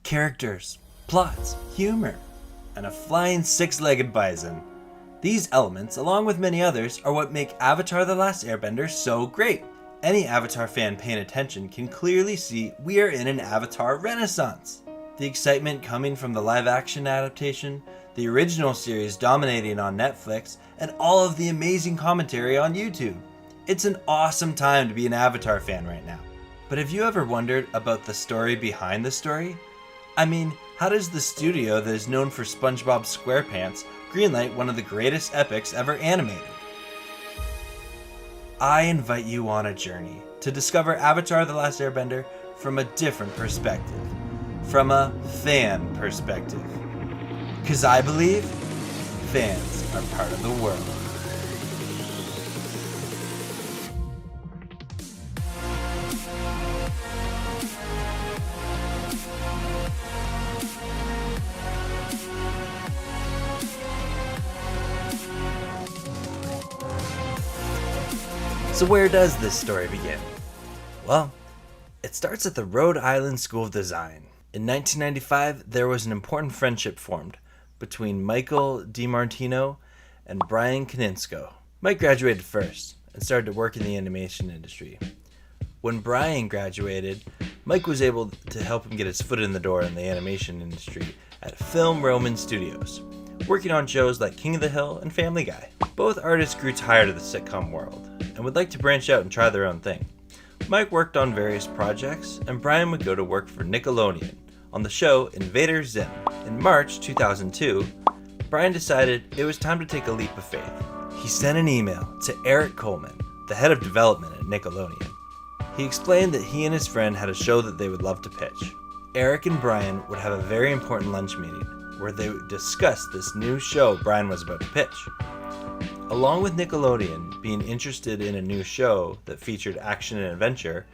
characters, plots, humor, and a flying six-legged bison. These elements, along with many others, are what make Avatar: The Last Airbender so great. Any Avatar fan paying attention can clearly see we are in an Avatar renaissance. The excitement coming from the live-action adaptation, the original series dominating on Netflix, and all of the amazing commentary on YouTube. It's an awesome time to be an Avatar fan right now. But have you ever wondered about the story behind the story? I mean, how does the studio that is known for SpongeBob SquarePants greenlight one of the greatest epics ever animated? I invite you on a journey to discover Avatar: The Last Airbender from a different perspective. From a fan perspective. 'Cause I believe fans are part of the world. So where does this story begin? Well, it starts at the Rhode Island School of Design. In 1995, there was an important friendship formed between Michael DiMartino and Brian Koninsko. Mike graduated first and started to work in the animation industry. When Brian graduated, Mike was able to help him get his foot in the door in the animation industry at Film Roman Studios, working on shows like King of the Hill and Family Guy. Both artists grew tired of the sitcom world and would like to branch out and try their own thing. Mike worked on various projects, and Brian would go to work for Nickelodeon on the show Invader Zim. In March 2002, Brian decided it was time to take a leap of faith. He sent an email to Eric Coleman, the head of development at Nickelodeon. He explained that he and his friend had a show that they would love to pitch. Eric and Brian would have a very important lunch meeting where they would discuss this new show Brian was about to pitch. Along with Nickelodeon being interested in a new show that featured action and adventure,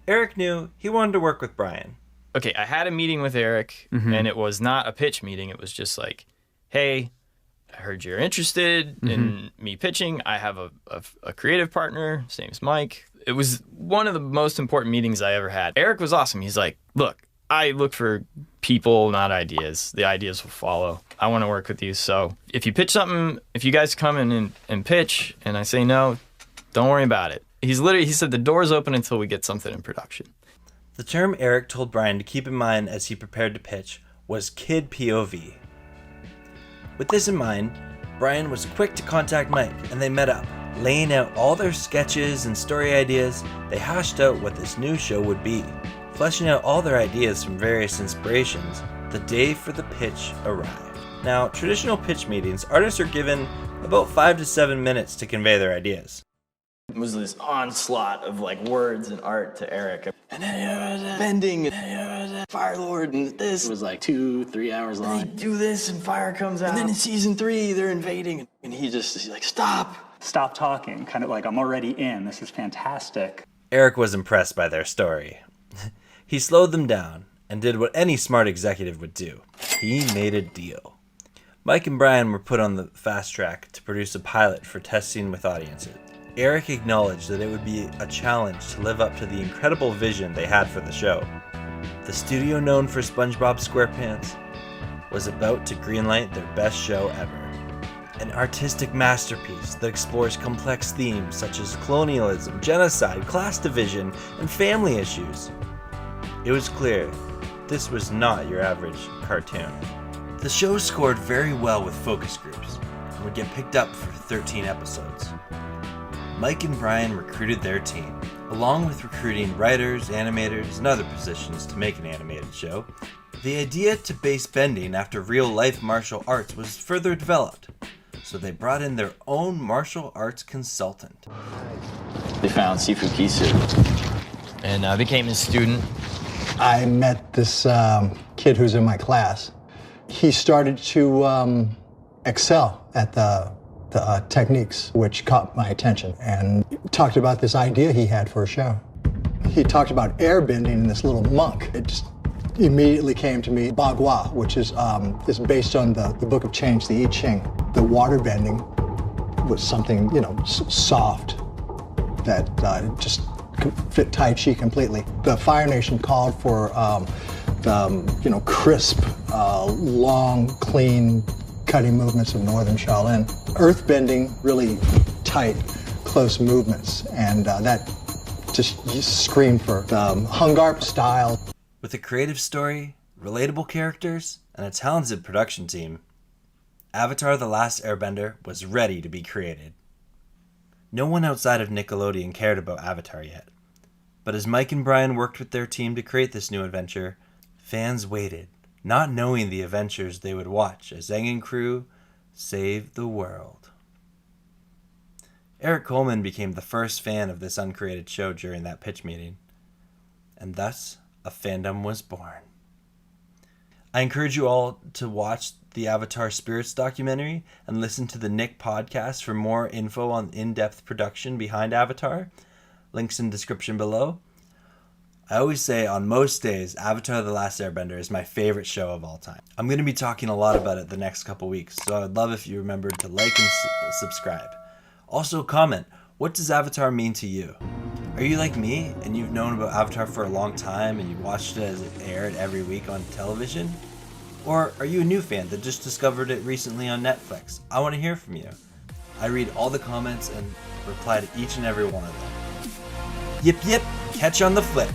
Eric knew he wanted to work with Brian. Okay, I had a meeting with Eric, and it was not a pitch meeting. It was just like, hey, I heard you're interested in me pitching. I have a creative partner. His name's Mike. It was one of the most important meetings I ever had. Eric was awesome. He's like, look, I look for people, not ideas. The ideas will follow. I want to work with you. So if you pitch something, if you guys come in and pitch and I say no, don't worry about it. He said the door's open until we get something in production. The term Eric told Brian to keep in mind as he prepared to pitch was kid POV. With this in mind, Brian was quick to contact Mike and they met up. Laying out all their sketches and story ideas, they hashed out what this new show would be. Fleshing out all their ideas from various inspirations, the day for the pitch arrived. Now, traditional pitch meetings, artists are given about 5 to 7 minutes to convey their ideas. It was this onslaught of like words and art to Eric. And then bending, Fire Lord, and this. It was like 2-3 hours long. And they do this and fire comes out. And then in season 3, they're invading. And he's like, stop. Stop talking, kind of like, I'm already in, this is fantastic. Eric was impressed by their story. He slowed them down and did what any smart executive would do. He made a deal. Mike and Brian were put on the fast track to produce a pilot for testing with audiences. Eric acknowledged that it would be a challenge to live up to the incredible vision they had for the show. The studio known for SpongeBob SquarePants was about to greenlight their best show ever. An artistic masterpiece that explores complex themes such as colonialism, genocide, class division, and family issues. It was clear this was not your average cartoon. The show scored very well with focus groups and would get picked up for 13 episodes. Mike and Brian recruited their team, along with recruiting writers, animators, and other positions to make an animated show. The idea to base bending after real-life martial arts was further developed, so they brought in their own martial arts consultant. They found Sifu Kisu, and I became his student. I met this kid who's in my class. He started to excel at the techniques, which caught my attention, and talked about this idea he had for a show. He talked about airbending and this little monk. It just immediately came to me, Bagua, which is based on the Book of Change, the I Ching. The water bending was something, soft that just fit Tai Chi completely. The Fire Nation called for crisp, long, clean, cutting movements of Northern Shaolin. Earthbending, really tight, close movements, and that just screamed for Hung Garp style. With a creative story, relatable characters, and a talented production team, Avatar: The Last Airbender was ready to be created. No one outside of Nickelodeon cared about Avatar yet, but as Mike and Brian worked with their team to create this new adventure, fans waited, not knowing the adventures they would watch as Aang and crew saved the world. Eric Coleman became the first fan of this uncreated show during that pitch meeting, and thus a fandom was born. I encourage you all to watch the Avatar Spirits documentary and listen to the Nick podcast for more info on in-depth production behind Avatar. Links in description below. I always say on most days, Avatar: The Last Airbender is my favorite show of all time. I'm going to be talking a lot about it the next couple weeks, so I would love if you remembered to like and subscribe. Also comment, what does Avatar mean to you? Are you like me and you've known about Avatar for a long time and you watched it as it aired every week on television? Or are you a new fan that just discovered it recently on Netflix? I want to hear from you. I read all the comments and reply to each and every one of them. Yip yip, catch you on the flip.